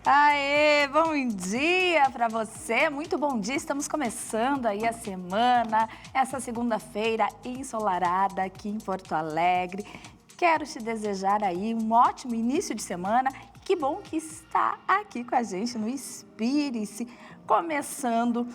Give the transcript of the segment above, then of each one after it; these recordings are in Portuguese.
Aê, bom dia para você, muito bom dia, estamos começando aí a semana, essa segunda-feira ensolarada aqui em Porto Alegre. Quero te desejar aí um ótimo início de semana, que bom que está aqui com a gente no Inspire-se, começando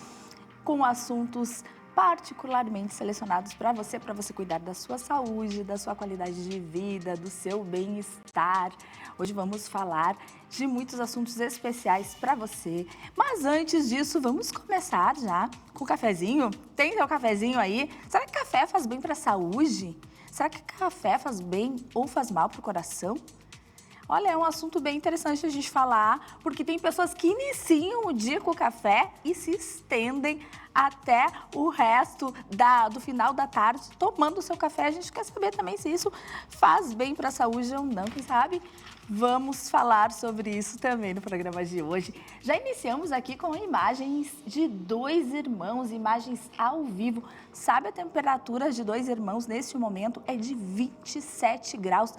com assuntos particularmente selecionados para você cuidar da sua saúde, da sua qualidade de vida, do seu bem-estar. Hoje vamos falar de muitos assuntos especiais para você. Mas antes disso, vamos começar já com o cafezinho. Tem seu cafezinho aí? Será que café faz bem para a saúde? Será que café faz bem ou faz mal para o coração? Olha, é um assunto bem interessante a gente falar, porque tem pessoas que iniciam o dia com o café e se estendem até o resto do final da tarde tomando o seu café. A gente quer saber também se isso faz bem para a saúde ou não, quem sabe? Vamos falar sobre isso também no programa de hoje. Já iniciamos aqui com imagens de dois irmãos, imagens ao vivo. Sabe, a temperatura de dois irmãos neste momento é de 27 graus.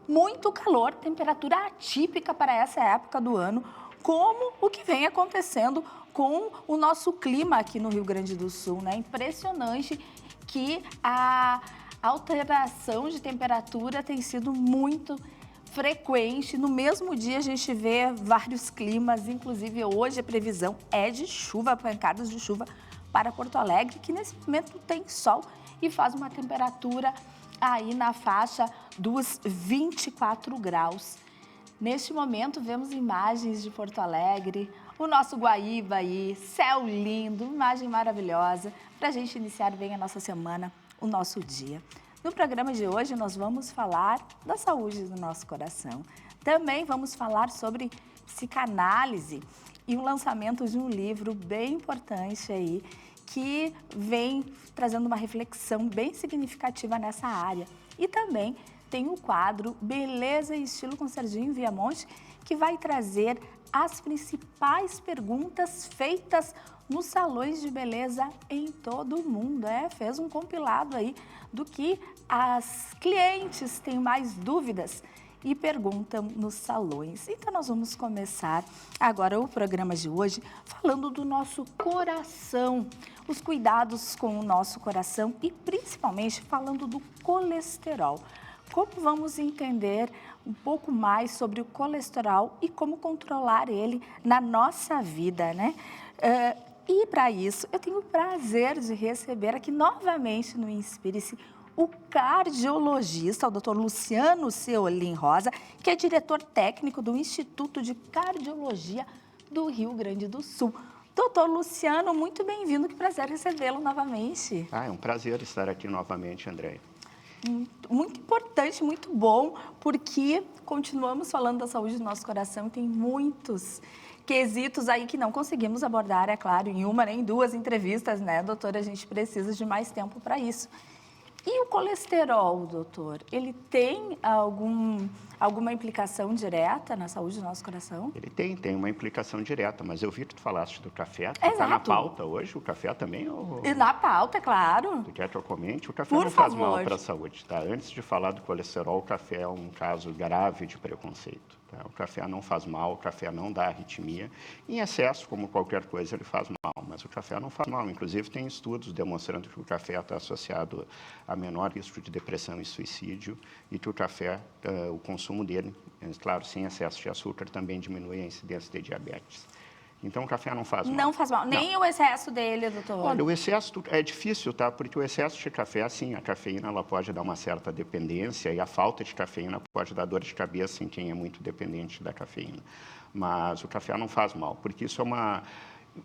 Muito calor, temperatura atípica para essa época do ano, como o que vem acontecendo com o nosso clima aqui no Rio Grande do Sul, né? Impressionante que a alteração de temperatura tem sido muito frequente. No mesmo dia a gente vê vários climas, inclusive hoje a previsão é de chuva, pancadas de chuva para Porto Alegre, que nesse momento tem sol e faz uma temperatura aí na faixa dos 24 graus. Neste momento, vemos imagens de Porto Alegre, o nosso Guaíba aí, céu lindo, imagem maravilhosa, para a gente iniciar bem a nossa semana, o nosso dia. No programa de hoje, nós vamos falar da saúde do nosso coração. Também vamos falar sobre psicanálise e o lançamento de um livro bem importante aí, que vem trazendo uma reflexão bem significativa nessa área. E também tem o quadro Beleza e Estilo com Serginho Viamonte, que vai trazer as principais perguntas feitas nos salões de beleza em todo o mundo. Fez um compilado aí do que as clientes têm mais dúvidas e perguntam nos salões. Então, nós vamos começar agora o programa de hoje falando do nosso coração, os cuidados com o nosso coração e principalmente falando do colesterol. Como vamos entender um pouco mais sobre o colesterol e como controlar ele na nossa vida, né? E para isso, eu tenho o prazer de receber aqui novamente no Inspire-se o cardiologista, o Dr. Luciano Ceolim Rosa, que é diretor técnico do Instituto de Cardiologia do Rio Grande do Sul. Doutor Luciano, muito bem-vindo, que prazer recebê-lo novamente. É um prazer estar aqui novamente, Andréia. Muito importante, muito bom, porque continuamos falando da saúde do nosso coração e tem muitos quesitos aí que não conseguimos abordar, é claro, em uma nem duas entrevistas, né, doutora? A gente precisa de mais tempo para isso. E o colesterol, doutor, ele tem alguma implicação direta na saúde do nosso coração? Ele tem uma implicação direta, mas eu vi que tu falaste do café, Exato. Está na pauta hoje, o café também? E na pauta, é claro. Tu quer que eu comente? O café Por não faz favor. mal para a saúde, tá? Antes de falar do colesterol, o café é um caso grave de preconceito. Tá? O café não faz mal, o café não dá arritmia. Em excesso, como qualquer coisa, ele faz mal, mas o café não faz mal. Inclusive, tem estudos demonstrando que o café está associado a menor risco de depressão e suicídio e que o café, o consumo dele, claro, sem excesso de açúcar, também diminui a incidência de diabetes. Então, o café não faz mal. Não faz mal, nem o excesso dele, doutor? Olha, o excesso é difícil, tá? Porque o excesso de café, assim, a cafeína ela pode dar uma certa dependência e a falta de cafeína pode dar dor de cabeça em quem é muito dependente da cafeína. Mas o café não faz mal, porque isso é uma...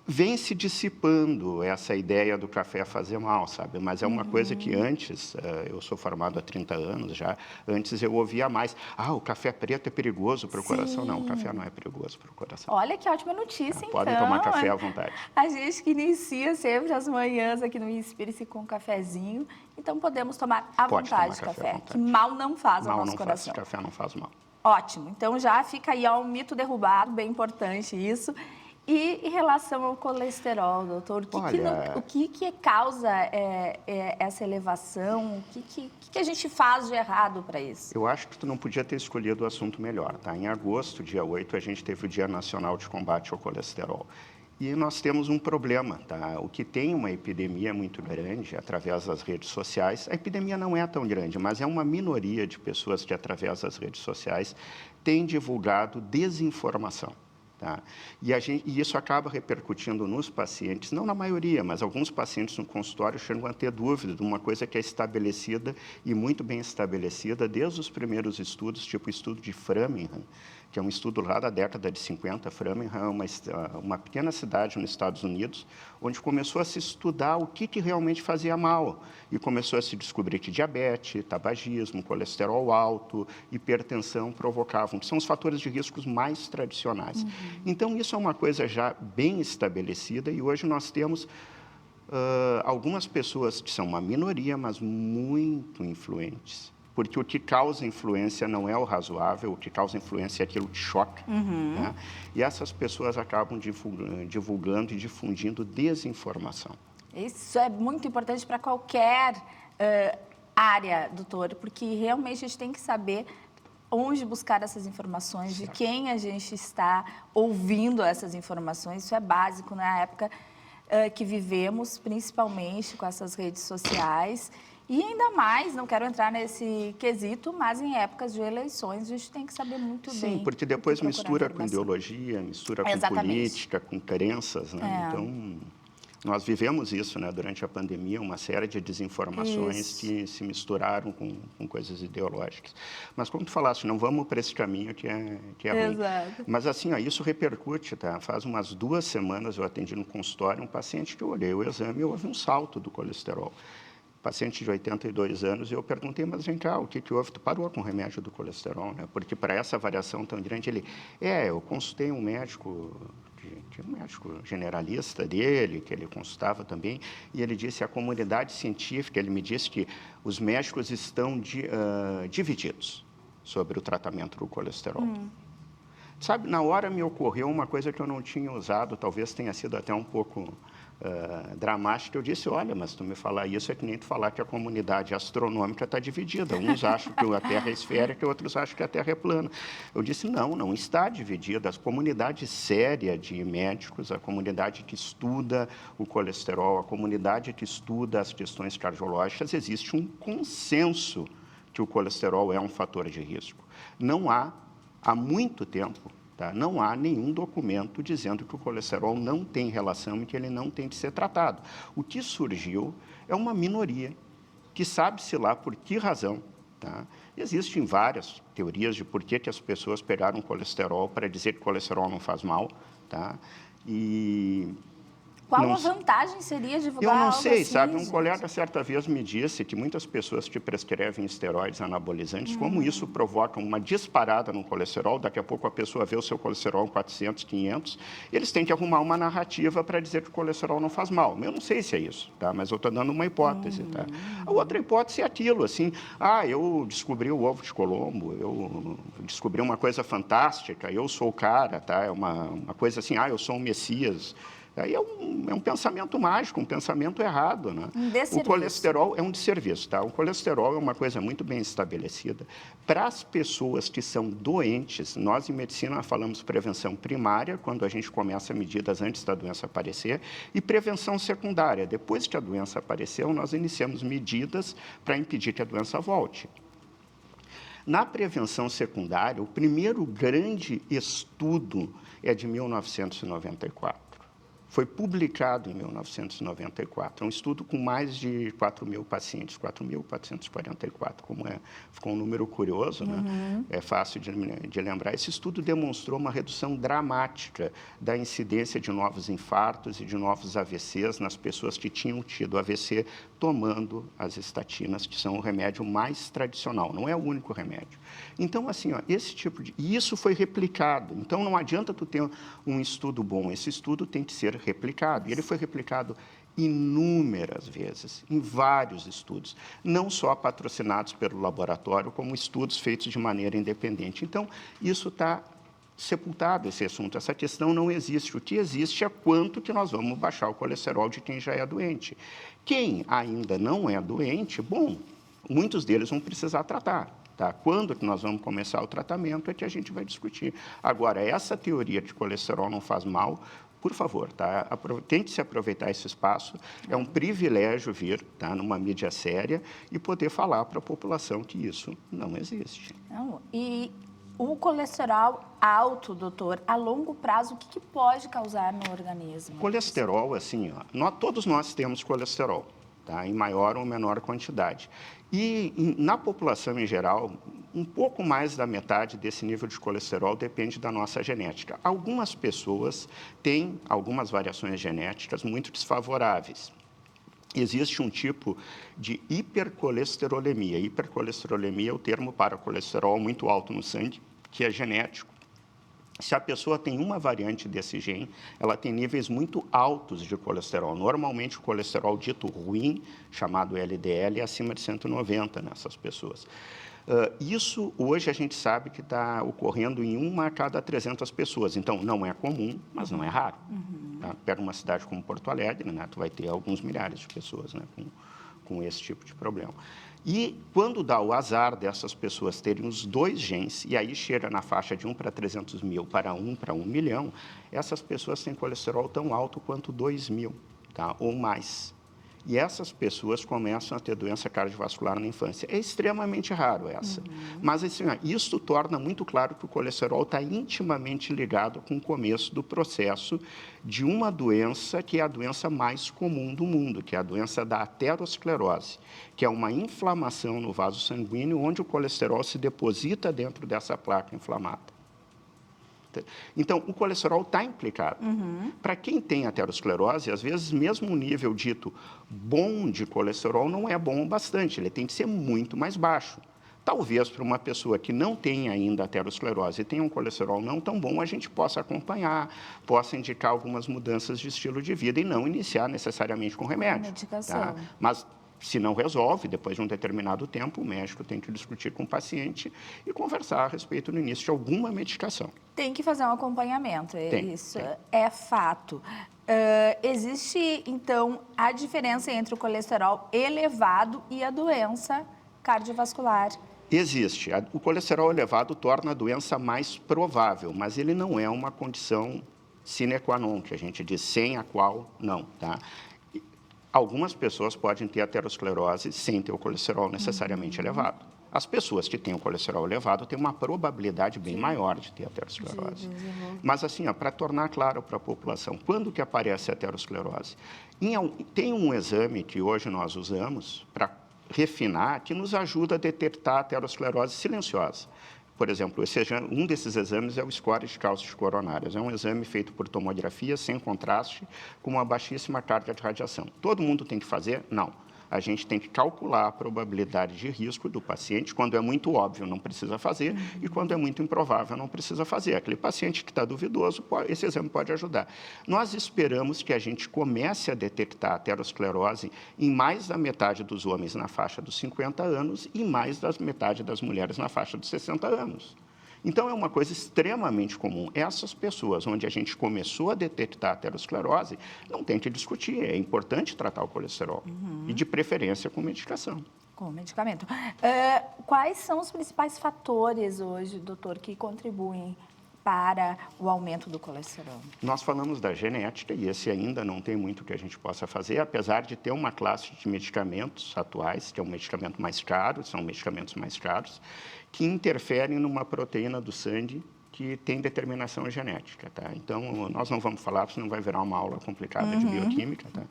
Vem se dissipando essa ideia do café fazer mal, sabe? Mas é uma coisa que antes, eu sou formado há 30 anos já, antes eu ouvia mais, o café preto é perigoso para o coração. Não, o café não é perigoso para o coração. Olha que ótima notícia, então. Podem tomar café à vontade. A gente que inicia sempre as manhãs aqui no Inspire-se com um cafezinho, então podemos tomar à vontade café, que mal não faz ao nosso coração. Café não faz mal. Ótimo, então já fica aí um mito derrubado, bem importante isso. E em relação ao colesterol, doutor, Olha, o que causa essa elevação? O que a gente faz de errado para isso? eu acho que tu não podia ter escolhido o assunto melhor, tá? Em agosto, dia 8, a gente teve o Dia Nacional de Combate ao Colesterol. E nós temos um problema, tá? O que tem uma epidemia muito grande através das redes sociais, a epidemia não é tão grande, mas é uma minoria de pessoas que, através das redes sociais, têm divulgado desinformação. Tá? E isso acaba repercutindo nos pacientes, não na maioria, mas alguns pacientes no consultório chegam a ter dúvida de uma coisa que é estabelecida e muito bem estabelecida desde os primeiros estudos, tipo o estudo de Framingham, que é um estudo lá da década de 50. Framingham é uma pequena cidade nos Estados Unidos, onde começou a se estudar o que realmente fazia mal. E começou a se descobrir que diabetes, tabagismo, colesterol alto, hipertensão provocavam, que são os fatores de riscos mais tradicionais. Então, isso é uma coisa já bem estabelecida e hoje nós temos algumas pessoas que são uma minoria, mas muito influentes. Porque o que causa influência não é o razoável, o que causa influência é aquilo que choca. Né? E essas pessoas acabam divulgando e difundindo desinformação. Isso é muito importante para qualquer área, doutor, porque realmente a gente tem que saber onde buscar essas informações, certo, de quem a gente está ouvindo essas informações. Isso é básico na época que vivemos, principalmente com essas redes sociais. E ainda mais, não quero entrar nesse quesito, mas em épocas de eleições a gente tem que saber muito bem. Sim, porque depois mistura com ideologia, mistura com política, com crenças, né? Então, nós vivemos isso, né, durante a pandemia, uma série de desinformações que se misturaram com coisas ideológicas. Mas como tu falaste, não vamos para esse caminho que é ruim. Exato. Mas assim, ó, isso repercute, tá? Faz umas 2 semanas eu atendi no consultório um paciente que eu olhei o exame e houve um salto do colesterol. Paciente de 82 anos, e eu perguntei, mas vem cá, o que houve? Tu parou com o remédio do colesterol, né? Porque para essa variação tão grande, eu consultei um médico, um médico generalista dele, que ele consultava também, e ele disse, a comunidade científica, ele me disse que os médicos estão divididos sobre o tratamento do colesterol. Sabe, na hora me ocorreu uma coisa que eu não tinha usado, talvez tenha sido até um pouco dramática. Eu disse, olha, mas tu me falar isso é que nem tu falar que a comunidade astronômica está dividida. Uns acham que a Terra é esférica e outros acham que a Terra é plana. Eu disse, não está dividida. A comunidade séria de médicos, a comunidade que estuda o colesterol, a comunidade que estuda as questões cardiológicas, existe um consenso que o colesterol é um fator de risco. Não há muito tempo, tá? Não há nenhum documento dizendo que o colesterol não tem relação e que ele não tem de ser tratado. O que surgiu é uma minoria que sabe-se lá por que razão. Tá? Existem várias teorias de por que as pessoas pegaram colesterol para dizer que o colesterol não faz mal. Tá? Qual a vantagem seria divulgar algo assim? Eu não sei, assim, sabe? Um gente? colega certa vez me disse que muitas pessoas te prescrevem esteroides anabolizantes, como isso provoca uma disparada no colesterol, daqui a pouco a pessoa vê o seu colesterol em 400, 500, e eles têm que arrumar uma narrativa para dizer que o colesterol não faz mal. Eu não sei se é isso, tá? Mas eu estou dando uma hipótese. Tá? A outra hipótese é aquilo, assim, eu descobri o ovo de Colombo, eu descobri uma coisa fantástica, eu sou o cara, tá? É uma coisa assim, eu sou um Messias. Aí é um pensamento mágico, um pensamento errado. Né? O colesterol é um desserviço. Tá? O colesterol é uma coisa muito bem estabelecida. Para as pessoas que são doentes, nós em medicina falamos prevenção primária, quando a gente começa medidas antes da doença aparecer, e prevenção secundária. Depois que a doença apareceu, nós iniciamos medidas para impedir que a doença volte. Na prevenção secundária, o primeiro grande estudo é de 1994. Foi publicado em 1994, um estudo com mais de 4.000 pacientes, 4.444, ficou um número curioso, né? É fácil de lembrar. Esse estudo demonstrou uma redução dramática da incidência de novos infartos e de novos AVCs nas pessoas que tinham tido AVC tomando as estatinas, que são o remédio mais tradicional, não é o único remédio. Então, assim, esse tipo de... E isso foi replicado. Então, não adianta tu ter um estudo bom, esse estudo tem que ser replicado. E ele foi replicado inúmeras vezes, em vários estudos, não só patrocinados pelo laboratório, como estudos feitos de maneira independente. Então, isso está sepultado esse assunto. Essa questão não existe. O que existe é quanto que nós vamos baixar o colesterol de quem já é doente. Quem ainda não é doente, bom, muitos deles vão precisar tratar. Tá? Quando que nós vamos começar o tratamento é que a gente vai discutir. Agora, essa teoria de que colesterol não faz mal, por favor, tá? Tente se aproveitar esse espaço. É um privilégio vir, tá, numa mídia séria e poder falar para a população que isso não existe. Não, e o colesterol alto, doutor, a longo prazo, o que pode causar no organismo? Colesterol, assim, ó, todos nós temos colesterol, tá, em maior ou menor quantidade. E na população em geral, um pouco mais da metade desse nível de colesterol depende da nossa genética. Algumas pessoas têm algumas variações genéticas muito desfavoráveis. Existe um tipo de hipercolesterolemia. Hipercolesterolemia é o termo para colesterol muito alto no sangue, que é genético. Se a pessoa tem uma variante desse gene, ela tem níveis muito altos de colesterol. Normalmente, o colesterol dito ruim, chamado LDL, é acima de 190 nessas pessoas. Isso, hoje, a gente sabe que está ocorrendo em 1 a cada 300 pessoas. Então, não é comum, mas não é raro. Tá? Pega uma cidade como Porto Alegre, né? Tu vai ter alguns milhares de pessoas, né? com esse tipo de problema. E quando dá o azar dessas pessoas terem os 2 genes, e aí chega na faixa de 1 para 300 mil para 1 para 1 milhão, essas pessoas têm colesterol tão alto quanto 2.000, tá? Ou mais. E essas pessoas começam a ter doença cardiovascular na infância. É extremamente raro essa. Mas assim, isso torna muito claro que o colesterol está intimamente ligado com o começo do processo de uma doença que é a doença mais comum do mundo, que é a doença da aterosclerose, que é uma inflamação no vaso sanguíneo onde o colesterol se deposita dentro dessa placa inflamada. Então, o colesterol está implicado. Para quem tem aterosclerose, às vezes, mesmo o nível dito bom de colesterol não é bom o bastante, ele tem que ser muito mais baixo. Talvez para uma pessoa que não tem ainda aterosclerose e tenha um colesterol não tão bom, a gente possa acompanhar, possa indicar algumas mudanças de estilo de vida e não iniciar necessariamente com remédio. Medicação. Tá? Mas, se não resolve, depois de um determinado tempo, o médico tem que discutir com o paciente e conversar a respeito do início de alguma medicação. Tem que fazer um acompanhamento, isso é fato. Existe, então, a diferença entre o colesterol elevado e a doença cardiovascular? Existe. O colesterol elevado torna a doença mais provável, mas ele não é uma condição sine qua non, que a gente diz sem a qual não, tá? Algumas pessoas podem ter aterosclerose sem ter o colesterol necessariamente elevado. As pessoas que têm o colesterol elevado têm uma probabilidade bem maior de ter aterosclerose. Mas, assim, para tornar claro para a população, quando que aparece a aterosclerose? Tem um exame que hoje nós usamos para refinar, que nos ajuda a detectar a aterosclerose silenciosa. Por exemplo, um desses exames é o score de cálcio coronárias. É um exame feito por tomografia, sem contraste, com uma baixíssima carga de radiação. Todo mundo tem que fazer? Não. A gente tem que calcular a probabilidade de risco do paciente. Quando é muito óbvio, não precisa fazer. E quando é muito improvável, não precisa fazer. Aquele paciente que está duvidoso, esse exame pode ajudar. Nós esperamos que a gente comece a detectar a aterosclerose em mais da metade dos homens na faixa dos 50 anos e mais da metade das mulheres na faixa dos 60 anos. Então, é uma coisa extremamente comum. Essas pessoas onde a gente começou a detectar a aterosclerose, não tem que discutir. É importante tratar o colesterol. E, de preferência, com medicação. Com medicamento. Quais são os principais fatores hoje, doutor, que contribuem para o aumento do colesterol? Nós falamos da genética, e esse ainda não tem muito que a gente possa fazer, apesar de ter uma classe de medicamentos atuais, que é um medicamento mais caro, são medicamentos mais caros, que interferem numa proteína do sangue que tem determinação genética, tá? Então, nós não vamos falar, senão vai virar uma aula complicada de bioquímica, tá?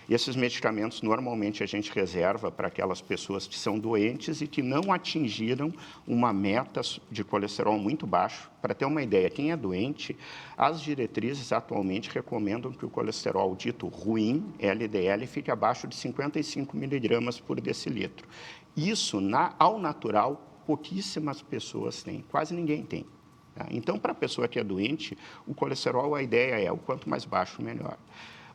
E esses medicamentos, normalmente, a gente reserva para aquelas pessoas que são doentes e que não atingiram uma meta de colesterol muito baixo. Para ter uma ideia, quem é doente, as diretrizes atualmente recomendam que o colesterol dito ruim, LDL, fique abaixo de 55 miligramas por decilitro. Isso, ao natural, pouquíssimas pessoas têm, quase ninguém tem. Então, para a pessoa que é doente, o colesterol, a ideia é o quanto mais baixo, melhor.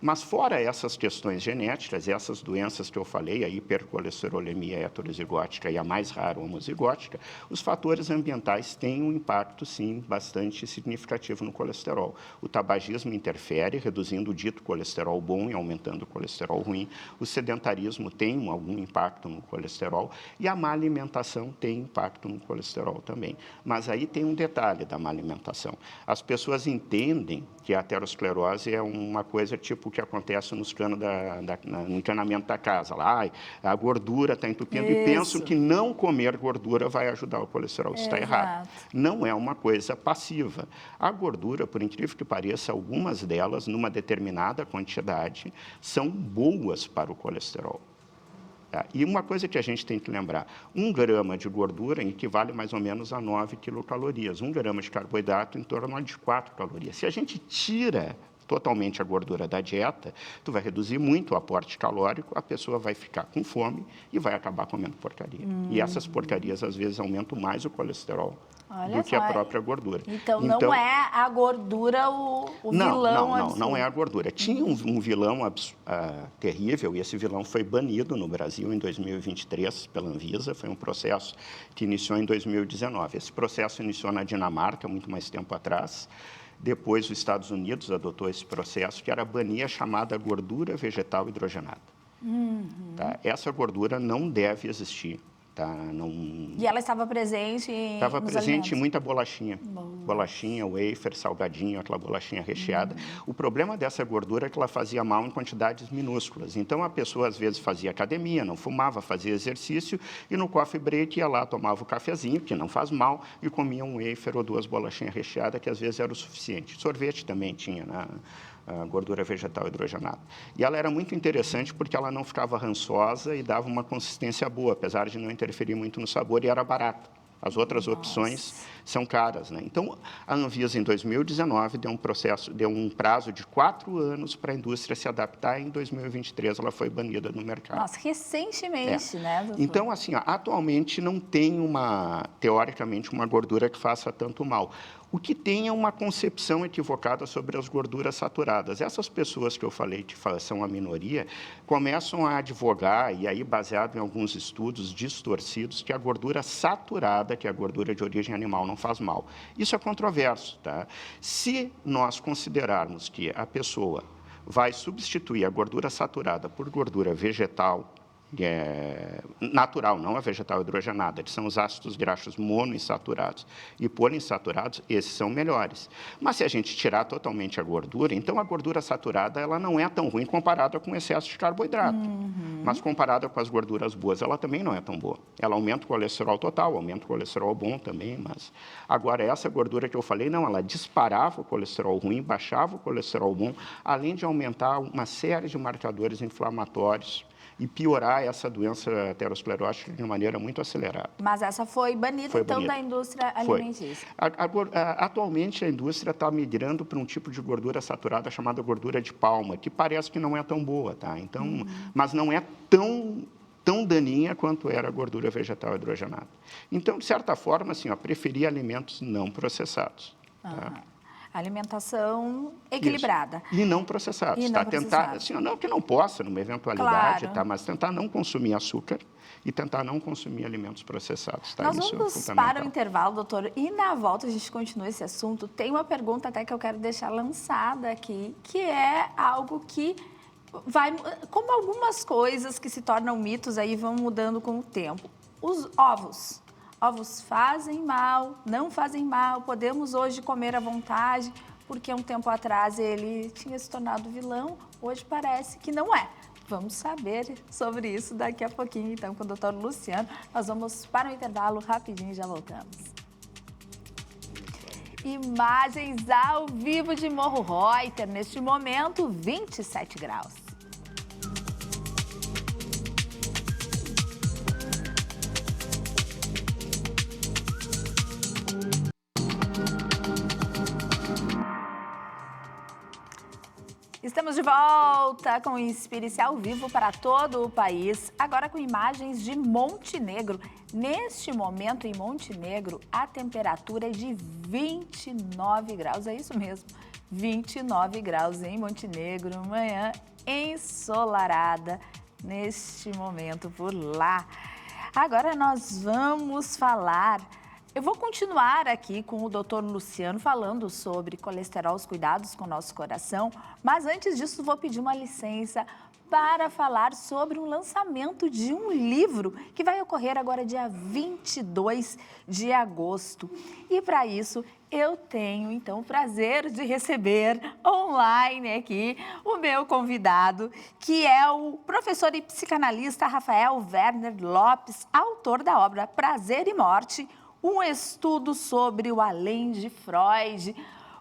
Mas fora essas questões genéticas, essas doenças que eu falei, a hipercolesterolemia heterozigótica e a mais rara homozigótica, os fatores ambientais têm um impacto, sim, bastante significativo no colesterol. O tabagismo interfere, reduzindo o dito colesterol bom e aumentando o colesterol ruim. O sedentarismo tem algum impacto no colesterol e a má alimentação tem impacto no colesterol também. Mas aí tem um detalhe da má alimentação. As pessoas entendem que a aterosclerose é uma coisa tipo o que acontece nos canos no encanamento da casa. Lá, a gordura está entupindo e pensam que não comer gordura vai ajudar o colesterol. Isso está errado. Não é uma coisa passiva. A gordura, por incrível que pareça, algumas delas, numa determinada quantidade, são boas para o colesterol. Tá? E uma coisa que a gente tem que lembrar, 1 grama de gordura equivale mais ou menos a 9 quilocalorias. 1 grama de carboidrato em torno de 4 calorias. Se a gente tira totalmente a gordura da dieta, tu vai reduzir muito o aporte calórico, a pessoa vai ficar com fome e vai acabar comendo porcaria. E essas porcarias, às vezes, aumentam mais o colesterol do que a própria gordura. Então, não é a gordura o vilão? Não é a gordura. Tinha um vilão terrível, e esse vilão foi banido no Brasil em 2023 pela Anvisa. Foi um processo que iniciou em 2019. Esse processo iniciou na Dinamarca, muito mais tempo atrás. Depois, os Estados Unidos adotou esse processo, que era banir a chamada gordura vegetal hidrogenada. Tá? Essa gordura não deve existir. Tá? E ela estava presente Estava presente em muita bolachinha. Bolachinha, wafer, salgadinho, aquela bolachinha recheada. O problema dessa gordura é que ela fazia mal em quantidades minúsculas. Então, a pessoa, às vezes, fazia academia, não fumava, fazia exercício, e no coffee break ia lá, tomava o cafezinho, que não faz mal, e comia um wafer ou 2 bolachinhas recheadas, que às vezes era o suficiente. Sorvete também tinha, né? A gordura vegetal hidrogenada. E ela era muito interessante porque ela não ficava rançosa e dava uma consistência boa, apesar de não interferir muito no sabor, e era barata. As outras opções são caras, né? Então, a Anvisa, em 2019, deu um prazo de 4 anos para a indústria se adaptar, e em 2023 ela foi banida no mercado. Nossa, recentemente, né, doutor? Então, assim, atualmente não tem teoricamente, uma gordura que faça tanto mal. O que tem é uma concepção equivocada sobre as gorduras saturadas. Essas pessoas que eu falei que são a minoria, começam a advogar, e aí baseado em alguns estudos distorcidos, que a gordura saturada, que é a gordura de origem animal, não faz mal. Isso é controverso, tá? Se nós considerarmos que a pessoa vai substituir a gordura saturada por gordura vegetal, natural, não a vegetal hidrogenada, que são os ácidos graxos monoinsaturados e poliinsaturados, esses são melhores. Mas se a gente tirar totalmente a gordura, então a gordura saturada ela não é tão ruim comparada com o excesso de carboidrato. Mas comparada com as gorduras boas, ela também não é tão boa. Ela aumenta o colesterol total, aumenta o colesterol bom também, mas agora essa gordura que eu falei, não, ela disparava o colesterol ruim, baixava o colesterol bom, além de aumentar uma série de marcadores inflamatórios e piorar essa doença aterosclerótica de maneira muito acelerada. Mas essa foi banida, então, da indústria alimentícia? Atualmente, a indústria está migrando para um tipo de gordura saturada chamada gordura de palma, que parece que não é tão boa, tá? Então, mas não é tão daninha quanto era a gordura vegetal hidrogenada. Então, de certa forma, assim, preferir alimentos não processados. Tá? Alimentação equilibrada. Isso. E não processados. Tentar, assim, não que não possa, numa eventualidade, tá? Mas tentar não consumir açúcar e tentar não consumir alimentos processados. Tá? Nós vamos para o intervalo, doutor, e na volta a gente continua esse assunto. Tem uma pergunta até que eu quero deixar lançada aqui, que é algo que vai, como algumas coisas que se tornam mitos aí vão mudando com o tempo. Os ovos. Ovos fazem mal, não fazem mal, podemos hoje comer à vontade, porque um tempo atrás ele tinha se tornado vilão, hoje parece que não é. Vamos saber sobre isso daqui a pouquinho, então, com o doutor Luciano. Nós vamos para o intervalo rapidinho e já voltamos. Imagens ao vivo de Morro Reuter, neste momento, 27 graus. Estamos de volta com o Inspire-se ao vivo para todo o país, agora com imagens de Montenegro. Neste momento, em Montenegro, a temperatura é de 29 graus, é isso mesmo, 29 graus em Montenegro, manhã ensolarada neste momento por lá. Agora nós vamos falar, eu vou continuar aqui com o Dr. Luciano falando sobre colesterol, os cuidados com o nosso coração, mas antes disso vou pedir uma licença para falar sobre um lançamento de um livro que vai ocorrer agora dia 22 de agosto. E para isso eu tenho então o prazer de receber online aqui o meu convidado, que é o professor e psicanalista Rafael Werner Lopes, autor da obra Prazer e Morte, um estudo sobre o além de Freud.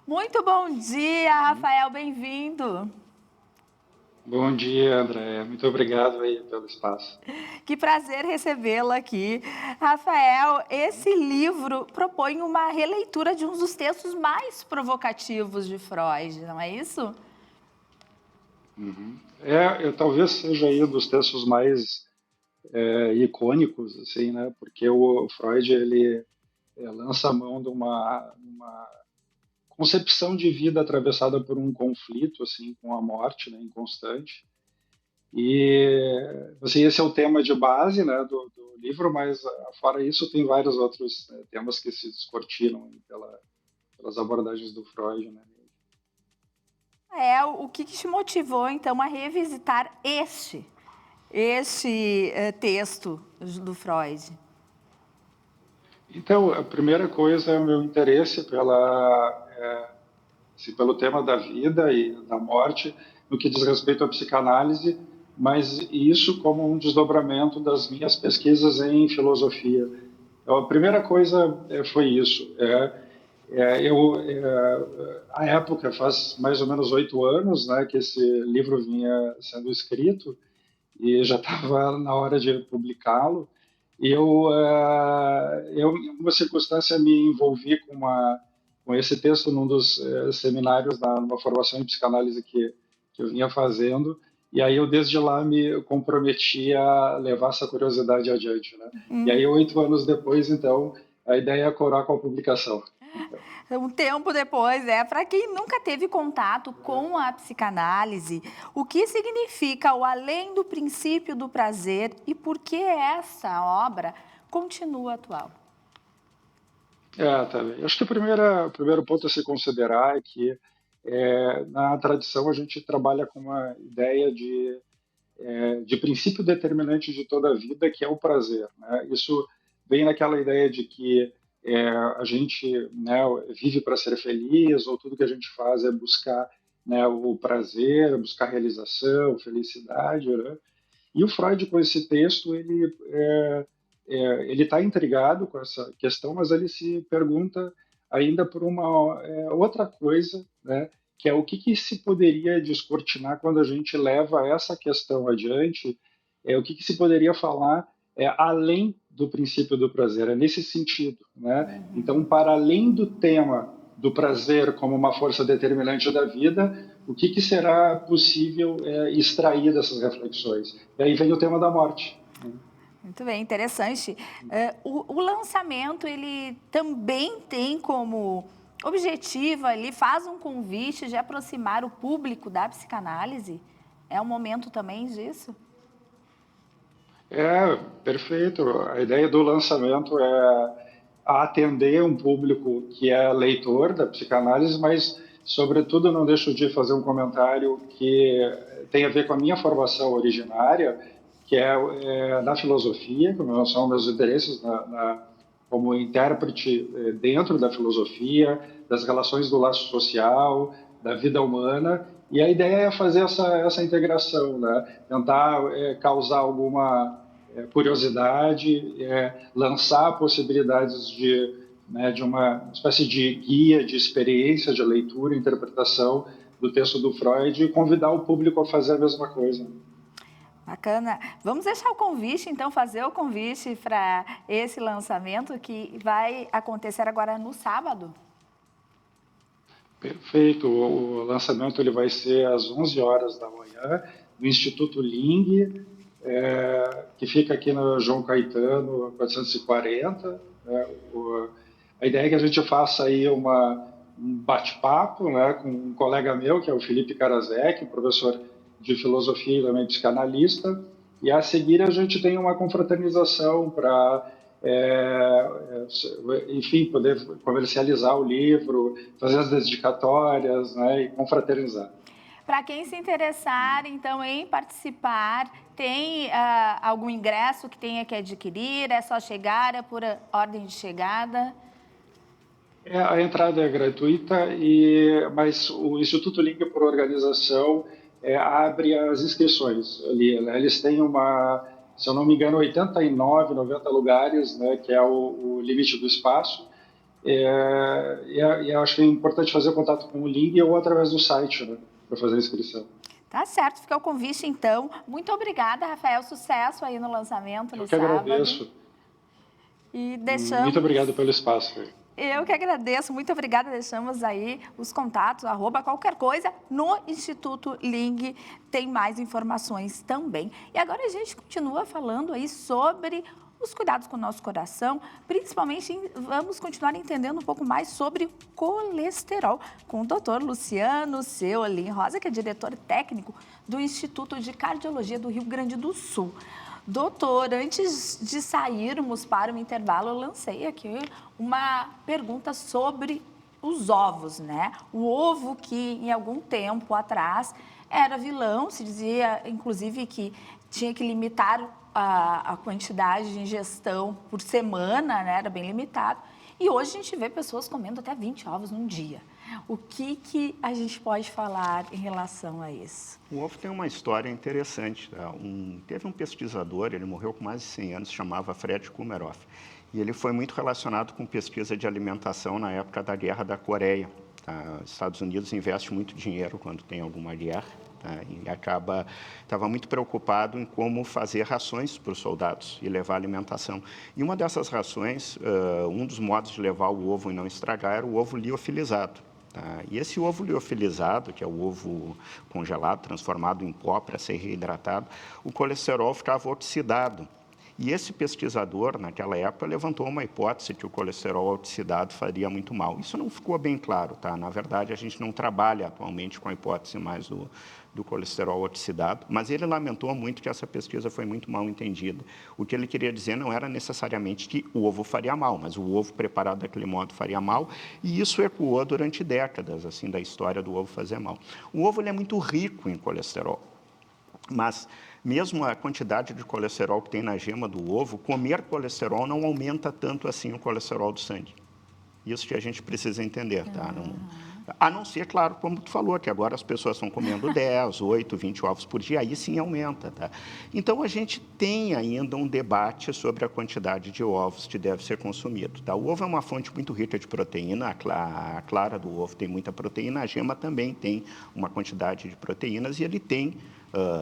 Muito bom dia, Rafael, bem-vindo. Bom dia, André. Muito obrigado aí pelo espaço. Que prazer recebê-lo aqui. Rafael, esse livro propõe uma releitura de um dos textos mais provocativos de Freud, não é isso? Eu talvez seja aí um dos textos mais icônicos, assim, né? Porque o Freud ele lança a mão de uma concepção de vida atravessada por um conflito, assim, com a morte, né, inconstante. E assim, esse é o tema de base, né, do livro, mas fora isso tem vários outros temas que se descortinam aí pelas abordagens do Freud, né? O que te motivou, então, a revisitar este texto do Freud? Então, a primeira coisa é o meu interesse pelo tema da vida e da morte, no que diz respeito à psicanálise, mas isso como um desdobramento das minhas pesquisas em filosofia. Então, a primeira coisa foi isso. À época, faz mais ou menos 8 anos, né, que esse livro vinha sendo escrito, e já estava na hora de publicá-lo. E em uma circunstância, me envolvi com esse texto num dos seminários, numa formação em psicanálise que eu vinha fazendo, e aí eu, desde lá, me comprometi a levar essa curiosidade adiante, né? E aí, 8 anos depois, então, a ideia é coroar com a publicação. Um tempo depois, para quem nunca teve contato com a psicanálise, o que significa o além do princípio do prazer e por que essa obra continua atual? Tá bem. Acho que o primeiro ponto a se considerar é que, na tradição, a gente trabalha com uma ideia de princípio determinante de toda a vida, que é o prazer, né? Isso vem naquela ideia de que a gente, né, vive para ser feliz, ou tudo que a gente faz é buscar, né, o prazer, buscar realização, felicidade, né? E o Freud, com esse texto, ele está intrigado com essa questão, mas ele se pergunta ainda por uma outra coisa, né? Que é o que se poderia descortinar quando a gente leva essa questão adiante, o que se poderia falar além do princípio do prazer, é nesse sentido, né? Então, para além do tema do prazer como uma força determinante da vida, o que será possível extrair dessas reflexões? E aí vem o tema da morte. Muito bem, interessante. O lançamento, ele também tem como objetivo, ele faz um convite de aproximar o público da psicanálise? É um momento também disso? Perfeito. A ideia do lançamento é atender um público que é leitor da psicanálise, mas, sobretudo, não deixo de fazer um comentário que tem a ver com a minha formação originária, que é na filosofia, como são meus interesses como intérprete dentro da filosofia, das relações do laço social, da vida humana, e a ideia é fazer essa integração, né? Tentar causar alguma curiosidade, lançar possibilidades de uma espécie de guia de experiência, de leitura, interpretação do texto do Freud e convidar o público a fazer a mesma coisa. Bacana. Vamos deixar o convite, então, fazer o convite para esse lançamento que vai acontecer agora no sábado. Perfeito. O lançamento ele vai ser às 11 horas da manhã, no Instituto Ling, que fica aqui no João Caetano, 440. A ideia é que a gente faça aí uma bate-papo, né, com um colega meu, que é o Felipe Karaszek, professor de filosofia e também psicanalista, e a seguir a gente tem uma confraternização para, enfim, poder comercializar o livro, fazer as dedicatórias, né, e confraternizar. Para quem se interessar, então, em participar, tem algum ingresso que tenha que adquirir? É só chegar, é por ordem de chegada? A entrada é gratuita, mas o Instituto Link, por organização, abre as inscrições ali, né? Eles têm se eu não me engano, 89, 90 lugares, né, que é o limite do espaço. E eu acho que é importante fazer contato com o Link ou através do site, né, para fazer a inscrição. Tá certo, fica o convite, então. Muito obrigada, Rafael. Sucesso aí no lançamento no Eu que sábado. agradeço. E Muito deixamos... obrigado pelo espaço. Eu que agradeço, muito obrigada. Deixamos aí os contatos, qualquer coisa. No Instituto Ling tem mais informações também. E agora a gente continua falando aí sobre os cuidados com o nosso coração, principalmente vamos continuar entendendo um pouco mais sobre colesterol com o Dr. Luciano Seolim Rosa, que é diretor técnico do Instituto de Cardiologia do Rio Grande do Sul. Doutor, antes de sairmos para o intervalo, eu lancei aqui uma pergunta sobre os ovos, né? O ovo que, em algum tempo atrás, era vilão, se dizia, inclusive, que tinha que limitar a quantidade de ingestão por semana, né? Era bem limitado. E hoje a gente vê pessoas comendo até 20 ovos num dia. O que a gente pode falar em relação a isso? O ovo tem uma história interessante. Tá? Teve um pesquisador, ele morreu com mais de 100 anos, chamava Fred Kumeroff. E ele foi muito relacionado com pesquisa de alimentação na época da Guerra da Coreia. Tá? Os Estados Unidos investem muito dinheiro quando tem alguma guerra. Tá? E estava muito preocupado em como fazer rações para os soldados e levar alimentação. E uma dessas rações, um dos modos de levar o ovo e não estragar, era o ovo liofilizado. Tá? E esse ovo liofilizado, que é o ovo congelado, transformado em pó para ser reidratado, o colesterol ficava oxidado. E esse pesquisador, naquela época, levantou uma hipótese que o colesterol oxidado faria muito mal. Isso não ficou bem claro, tá? Na verdade, a gente não trabalha atualmente com a hipótese mais do colesterol oxidado, mas ele lamentou muito que essa pesquisa foi muito mal entendida. O que ele queria dizer não era necessariamente que o ovo faria mal, mas o ovo preparado daquele modo faria mal, e isso ecoou durante décadas, assim, da história do ovo fazer mal. O ovo ele é muito rico em colesterol, mas mesmo a quantidade de colesterol que tem na gema do ovo, comer colesterol não aumenta tanto assim o colesterol do sangue. Isso que a gente precisa entender, tá? A não ser, claro, como tu falou, que agora as pessoas estão comendo 10, 8, 20 ovos por dia, aí sim aumenta, tá? Então, a gente tem ainda um debate sobre a quantidade de ovos que deve ser consumido, tá? O ovo é uma fonte muito rica de proteína, a clara do ovo tem muita proteína, a gema também tem uma quantidade de proteínas e ele tem...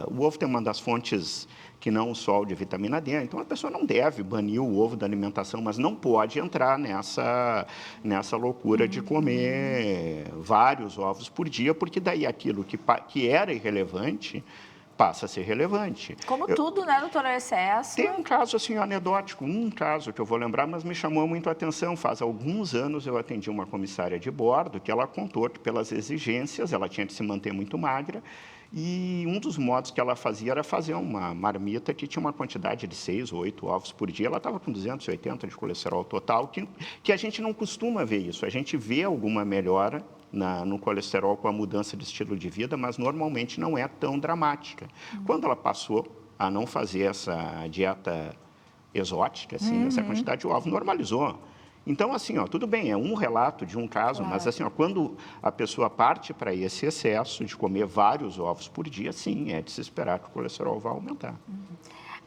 o ovo tem uma das fontes que não o sol de vitamina D, então a pessoa não deve banir o ovo da alimentação, mas não pode entrar nessa loucura de comer vários ovos por dia, porque daí aquilo que era irrelevante passa a ser relevante. Como tudo, né, doutor, o excesso? Tem um caso assim anedótico, um caso que eu vou lembrar, mas me chamou muito a atenção. Faz alguns anos eu atendi uma comissária de bordo que ela contou que pelas exigências ela tinha que se manter muito magra, e um dos modos que ela fazia era fazer uma marmita que tinha uma quantidade de 6 ou 8 ovos por dia. Ela estava com 280 de colesterol total, que a gente não costuma ver isso. A gente vê alguma melhora no colesterol com a mudança de estilo de vida, mas normalmente não é tão dramática. Quando ela passou a não fazer essa dieta exótica, assim, essa quantidade de ovos normalizou. Então, assim, tudo bem, é um relato de um caso, mas assim, quando a pessoa parte para esse excesso de comer vários ovos por dia, sim, é de se esperar que o colesterol vá aumentar.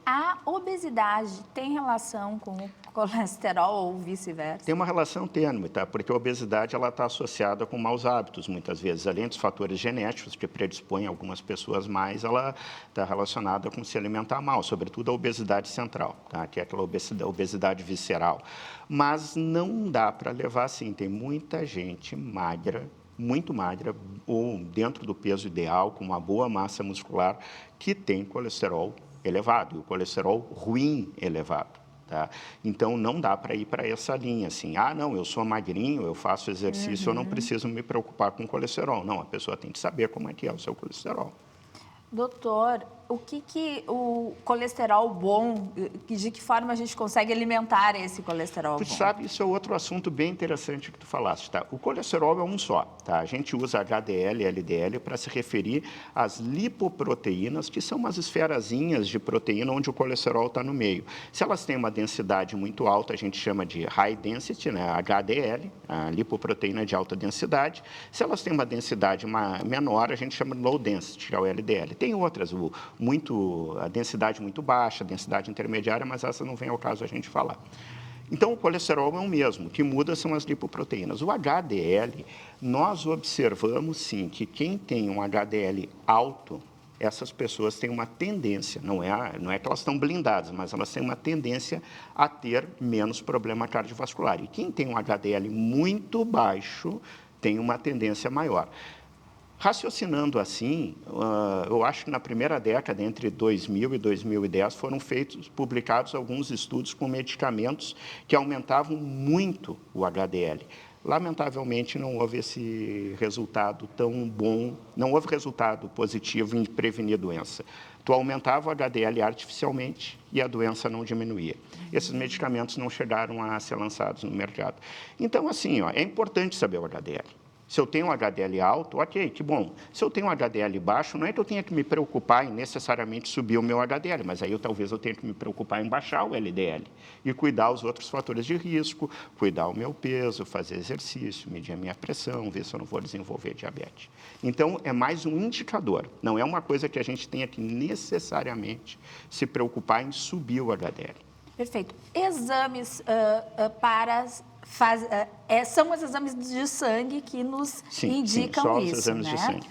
A obesidade tem relação com o colesterol ou vice-versa? Tem uma relação tênue, tá? Porque a obesidade está associada com maus hábitos, muitas vezes. Além dos fatores genéticos que predispõem algumas pessoas mais, ela está relacionada com se alimentar mal, sobretudo a obesidade central, tá? Que é aquela obesidade visceral. Mas não dá para levar assim. Tem muita gente magra, muito magra, ou dentro do peso ideal, com uma boa massa muscular, que tem colesterol elevado, e o colesterol ruim elevado. Tá? Então, não dá para ir para essa linha, assim, não, eu sou magrinho, eu faço exercício, eu não preciso me preocupar com colesterol. Não, a pessoa tem que saber como é que é o seu colesterol. Doutor, o que o colesterol bom, de que forma a gente consegue alimentar esse colesterol bom? Tu sabe, isso é outro assunto bem interessante que tu falaste, tá? O colesterol é um só, tá? A gente usa HDL e LDL para se referir às lipoproteínas, que são umas esferazinhas de proteína onde o colesterol está no meio. Se elas têm uma densidade muito alta, a gente chama de high density, né? HDL, a lipoproteína de alta densidade. Se elas têm uma densidade menor, a gente chama de low density, que é o LDL. Tem outras, a densidade muito baixa, a densidade intermediária, mas essa não vem ao caso a gente falar. Então, o colesterol é o mesmo, o que muda são as lipoproteínas. O HDL, nós observamos, sim, que quem tem um HDL alto, essas pessoas têm uma tendência, não é que elas estão blindadas, mas elas têm uma tendência a ter menos problema cardiovascular. E quem tem um HDL muito baixo, tem uma tendência maior. Raciocinando assim, eu acho que na primeira década, entre 2000 e 2010, foram publicados alguns estudos com medicamentos que aumentavam muito o HDL. Lamentavelmente, não houve esse resultado tão bom, não houve resultado positivo em prevenir doença. Tu aumentava o HDL artificialmente e a doença não diminuía. Esses medicamentos não chegaram a ser lançados no mercado. Então, assim, é importante saber o HDL. Se eu tenho um HDL alto, ok, que bom. Se eu tenho um HDL baixo, não é que eu tenha que me preocupar em necessariamente subir o meu HDL, mas aí talvez eu tenha que me preocupar em baixar o LDL e cuidar os outros fatores de risco, cuidar o meu peso, fazer exercício, medir a minha pressão, ver se eu não vou desenvolver diabetes. Então, é mais um indicador, não é uma coisa que a gente tenha que necessariamente se preocupar em subir o HDL. Perfeito. Exames são os exames de sangue que nos indicam só isso, os exames de sangue.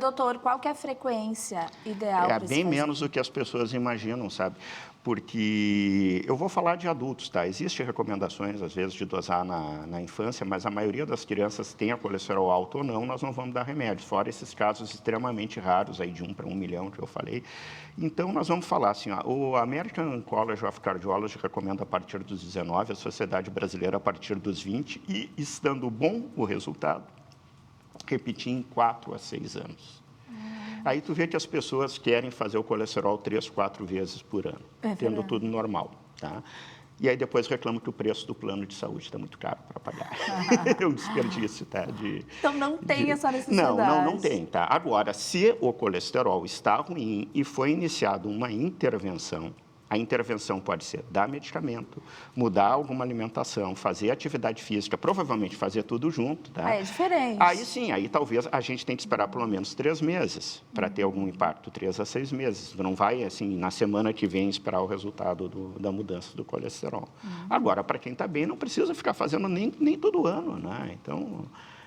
Doutor, qual que é a frequência ideal para bem menos do que as pessoas imaginam, sabe? Porque eu vou falar de adultos, tá? Existem recomendações, às vezes, de dosar na infância, mas a maioria das crianças tem a colesterol alto ou não, nós não vamos dar remédios, fora esses casos extremamente raros, aí de 1 para 1 milhão que eu falei. Então, nós vamos falar assim, o American College of Cardiology recomenda a partir dos 19, a Sociedade Brasileira a partir dos 20, e estando bom o resultado, repetir em 4 a 6 anos. Aí tu vê que as pessoas querem fazer o colesterol 3, 4 vezes por ano, tendo tudo normal, tá? E aí depois reclamam que o preço do plano de saúde está muito caro para pagar. É um desperdício, tá? Então não tem essa necessidade. Não tem, tá? Agora, se o colesterol está ruim e foi iniciada uma intervenção, a intervenção pode ser dar medicamento, mudar alguma alimentação, fazer atividade física, provavelmente fazer tudo junto, tá? É diferente. Aí sim, aí talvez a gente tenha que esperar pelo menos 3 meses para ter algum impacto, 3 a 6 meses. Não vai, assim, na semana que vem esperar o resultado da mudança do colesterol. Agora, para quem está bem, não precisa ficar fazendo nem todo ano, né? Então,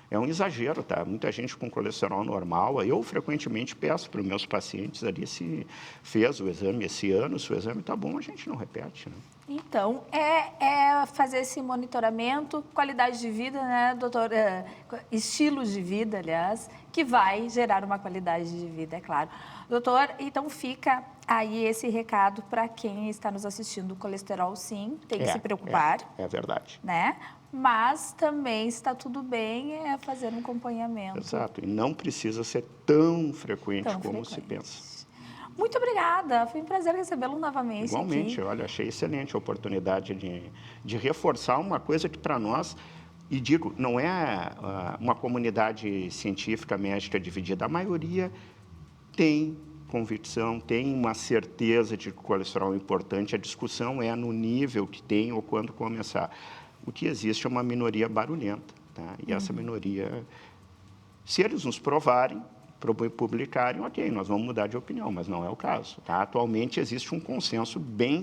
é um exagero, tá? Muita gente com colesterol normal. Eu frequentemente peço para os meus pacientes ali se fez o exame esse ano, se o exame está bom, a gente não repete, né? Então, é fazer esse monitoramento, qualidade de vida, né, doutor? Estilo de vida, aliás, que vai gerar uma qualidade de vida, é claro. Doutor, então fica aí esse recado para quem está nos assistindo. O colesterol, sim, tem que se preocupar. É verdade. Né? Mas também, se está tudo bem, é fazer um acompanhamento. Exato, e não precisa ser tão frequente como se pensa. Muito obrigada, foi um prazer recebê-lo novamente. Igualmente, aqui. Olha, achei excelente a oportunidade de reforçar uma coisa que para nós, e digo, não é uma comunidade científica médica dividida, a maioria tem convicção, tem uma certeza de que o colesterol é importante, a discussão é no nível que tem ou quando começar. O que existe é uma minoria barulhenta, tá? E essa minoria, se eles nos provarem, publicarem, ok, nós vamos mudar de opinião, mas não é o caso, tá? Atualmente existe um consenso bem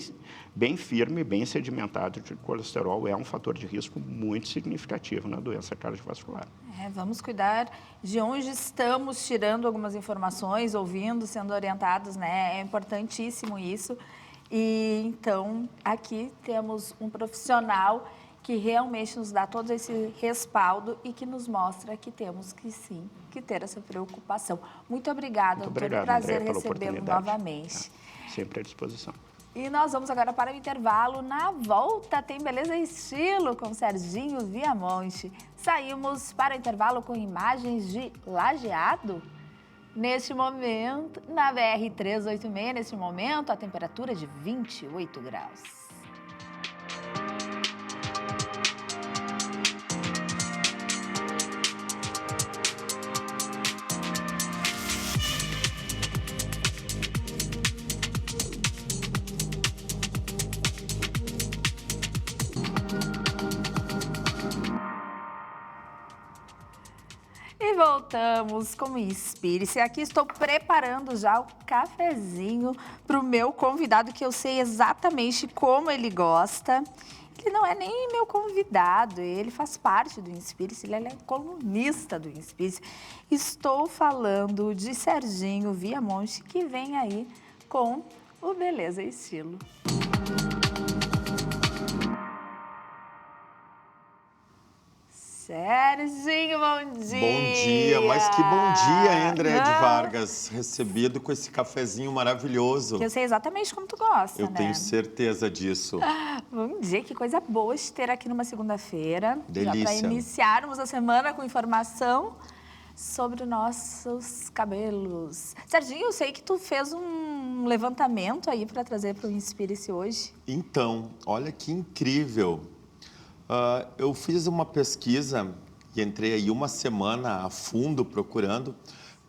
firme, bem sedimentado de que o colesterol é um fator de risco muito significativo na doença cardiovascular. Vamos cuidar de onde estamos tirando algumas informações, ouvindo, sendo orientados, né? É importantíssimo isso. E então, aqui temos um profissional que realmente nos dá todo esse respaldo e que nos mostra que temos que sim, que ter essa preocupação. Muito obrigada, doutor. Obrigado, Prazer Andréia, recebê-lo novamente. Sempre à disposição. E nós vamos agora para o intervalo. Na volta tem Beleza e Estilo com Serginho Viamonte. Saímos para o intervalo com imagens de Lajeado. Neste momento, na BR-386, neste momento, a temperatura de 28 graus. E voltamos com o Inspire-se. Aqui estou preparando já o cafezinho para o meu convidado, que eu sei exatamente como ele gosta. Ele não é nem meu convidado, ele faz parte do Inspire-se, ele é colunista do Inspire-se. Estou falando de Serginho Viamonte, que vem aí com o Beleza e Estilo. Serginho, bom dia! Bom dia, mas que bom dia, André de Vargas, recebido com esse cafezinho maravilhoso. Que eu sei exatamente como tu gosta, Eu né? tenho certeza disso. Bom dia, que coisa boa te ter aqui numa segunda-feira. Delícia. Já para iniciarmos a semana com informação sobre nossos cabelos. Serginho, eu sei que tu fez um levantamento aí para trazer para o Inspire-se hoje. Então, olha que incrível. Eu fiz uma pesquisa e entrei aí uma semana a fundo procurando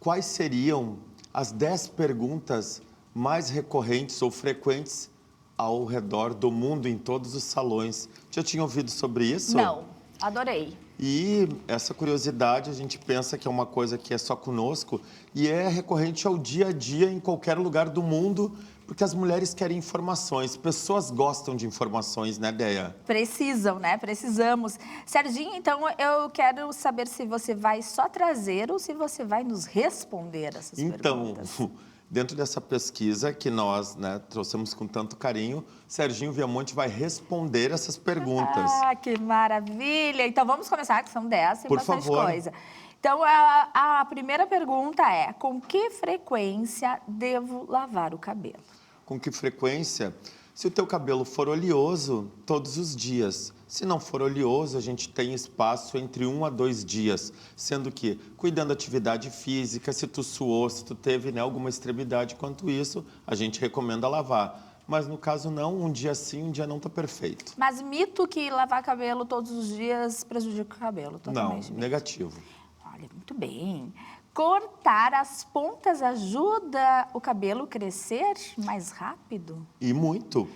quais seriam as 10 perguntas mais recorrentes ou frequentes ao redor do mundo, em todos os salões. Já tinha ouvido sobre isso? Não, adorei. E essa curiosidade, a gente pensa que é uma coisa que é só conosco e é recorrente ao dia a dia em qualquer lugar do mundo, porque as mulheres querem informações. Pessoas gostam de informações, né, Deia? Precisam, né? Precisamos. Serginho, então eu quero saber se você vai só trazer ou se você vai nos responder essas perguntas. Então, dentro dessa pesquisa que nós, né, trouxemos com tanto carinho, Serginho Viamonte vai responder essas perguntas. Ah, que maravilha! Então vamos começar, que são 10, tem Por bastante favor. coisa. Então, a primeira pergunta é: com que frequência devo lavar o cabelo? Com que frequência? Se o teu cabelo for oleoso, todos os dias. Se não for oleoso, a gente tem espaço entre 1 a 2 dias. Sendo que, cuidando da atividade física, se tu suou, se tu teve, né, alguma extremidade quanto isso, a gente recomenda lavar. Mas no caso não, um dia sim, um dia não está perfeito. Mas mito que lavar cabelo todos os dias prejudica o cabelo, Não, totalmente mito. negativo. Olha, muito bem. Cortar as pontas ajuda o cabelo crescer mais rápido? E muito.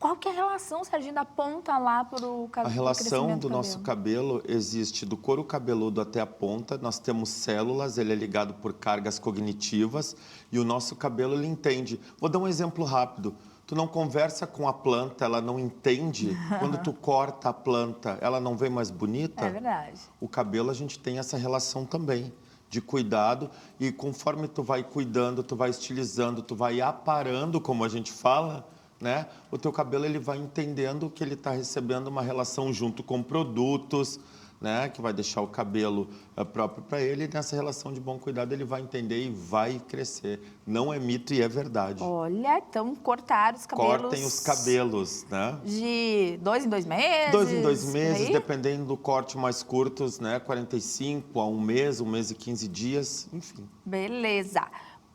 Qual que é a relação, Serginho, da ponta lá para o cabelo? A relação do nosso cabelo existe do couro cabeludo até a ponta. Nós temos células, ele é ligado por cargas cognitivas e o nosso cabelo, ele entende. Vou dar um exemplo rápido. Tu não conversa com a planta, ela não entende. Quando tu corta a planta, ela não vem mais bonita? É verdade. O cabelo, a gente tem essa relação também de cuidado e conforme tu vai cuidando, tu vai estilizando, tu vai aparando, como a gente fala, né? O teu cabelo, ele vai entendendo que ele está recebendo uma relação junto com produtos, né? Que vai deixar o cabelo próprio para ele, e nessa relação de bom cuidado ele vai entender e vai crescer. Não é mito e é verdade. Olha, então cortar os cabelos... Cortem os cabelos, né? De 2 em 2 meses? 2 em 2 por meses, aí? dependendo do corte mais curtos, né? 45 a 1 mês e 15 dias, enfim. Beleza.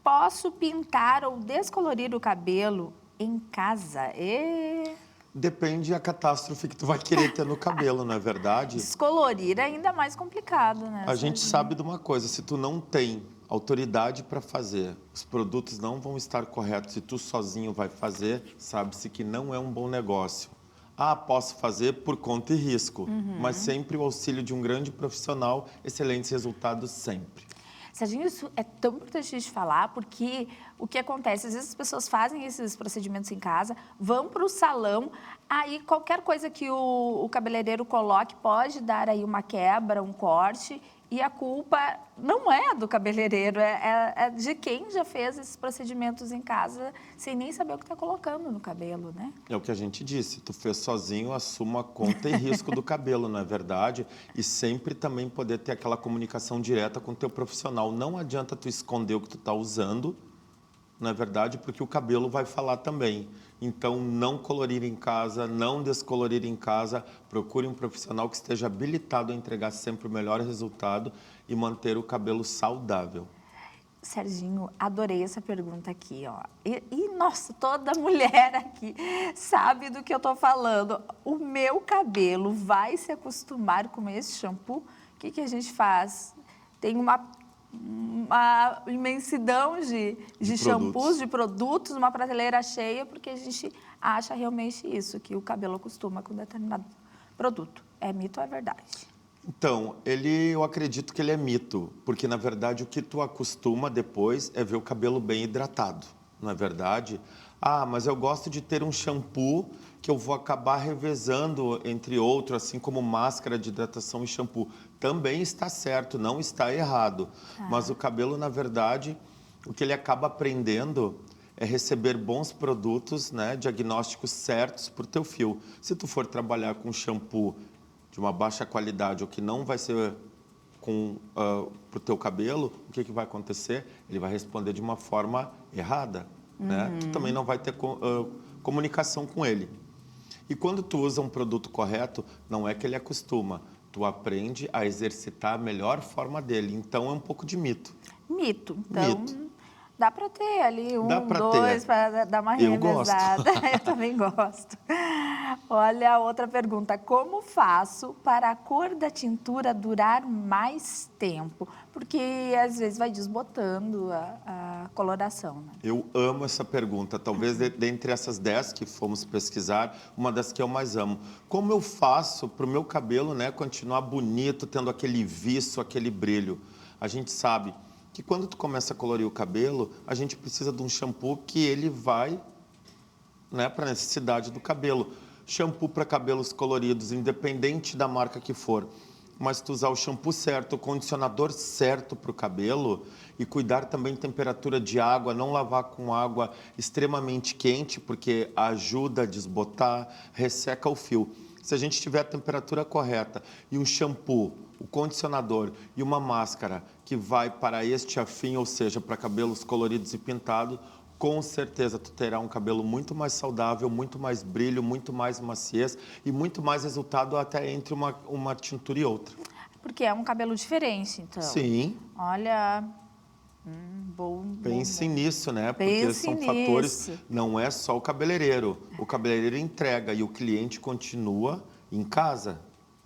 Posso pintar ou descolorir o cabelo em casa? Depende da catástrofe que tu vai querer ter no cabelo, não é verdade? Descolorir é ainda mais complicado, né? A gente Serginho? sabe de uma coisa, se tu não tem autoridade para fazer, os produtos não vão estar corretos, se tu sozinho vai fazer, sabe-se que não é um bom negócio. Ah, posso fazer por conta e risco, mas sempre o auxílio de um grande profissional, excelentes resultados sempre. Serginho, isso é tão importante de falar, porque o que acontece? Às vezes as pessoas fazem esses procedimentos em casa, vão para o salão, aí qualquer coisa que o cabeleireiro coloque pode dar aí uma quebra, um corte, e a culpa não é do cabeleireiro, é de quem já fez esses procedimentos em casa, sem nem saber o que está colocando no cabelo, né? É o que a gente disse, tu fez sozinho, assuma a conta e risco do cabelo, não é verdade? E sempre também poder ter aquela comunicação direta com o teu profissional. Não adianta tu esconder o que tu está usando, não é verdade? Porque o cabelo vai falar também. Então, não colorir em casa, não descolorir em casa. Procure um profissional que esteja habilitado a entregar sempre o melhor resultado e manter o cabelo saudável. Serginho, adorei essa pergunta aqui, ó. Nossa, toda mulher aqui sabe do que eu tô falando. O meu cabelo vai se acostumar com esse shampoo? O que a gente faz? Tem uma imensidão de shampoos, de produtos, uma prateleira cheia, porque a gente acha realmente isso, que o cabelo acostuma com determinado produto. É mito ou é verdade? Então, eu acredito que ele é mito, porque na verdade o que tu acostuma depois é ver o cabelo bem hidratado, não é verdade? Ah, mas eu gosto de ter um shampoo que eu vou acabar revezando entre outros, assim como máscara de hidratação e shampoo. Também está certo, não está errado. Mas o cabelo, na verdade, o que ele acaba aprendendo é receber bons produtos, né, diagnósticos certos para o teu fio. Se tu for trabalhar com shampoo de uma baixa qualidade ou que não vai ser para o teu cabelo, o que vai acontecer? Ele vai responder de uma forma errada, né? Tu também não vai ter comunicação com ele. E quando tu usa um produto correto, não é que ele acostuma, tu aprende a exercitar a melhor forma dele. Então, é um pouco de mito. Mito. Então, dá para ter ali dois, para dar uma Eu gosto. revezada. Eu também gosto. Olha a outra pergunta. Como faço para a cor da tintura durar mais tempo? Porque, às vezes, vai desbotando a coloração, né? Eu amo essa pergunta. Talvez, dentre essas 10 que fomos pesquisar, uma das que eu mais amo. Como eu faço para o meu cabelo, né, continuar bonito, tendo aquele viço, aquele brilho? A gente sabe que quando tu começa a colorir o cabelo, a gente precisa de um shampoo que ele vai, né, para a necessidade do cabelo. Shampoo para cabelos coloridos, independente da marca que for. Mas tu usar o shampoo certo, o condicionador certo para o cabelo e cuidar também temperatura de água, não lavar com água extremamente quente, porque ajuda a desbotar, resseca o fio. Se a gente tiver a temperatura correta e um shampoo, o condicionador e uma máscara que vai para este afim, ou seja, para cabelos coloridos e pintados, com certeza tu terá um cabelo muito mais saudável, muito mais brilho, muito mais maciez e muito mais resultado até entre uma tintura e outra. Porque é um cabelo diferente, então. Sim. Olha, Pense nisso, né? Porque Pense são nisso. fatores, não é só o cabeleireiro. O cabeleireiro entrega e o cliente continua em casa.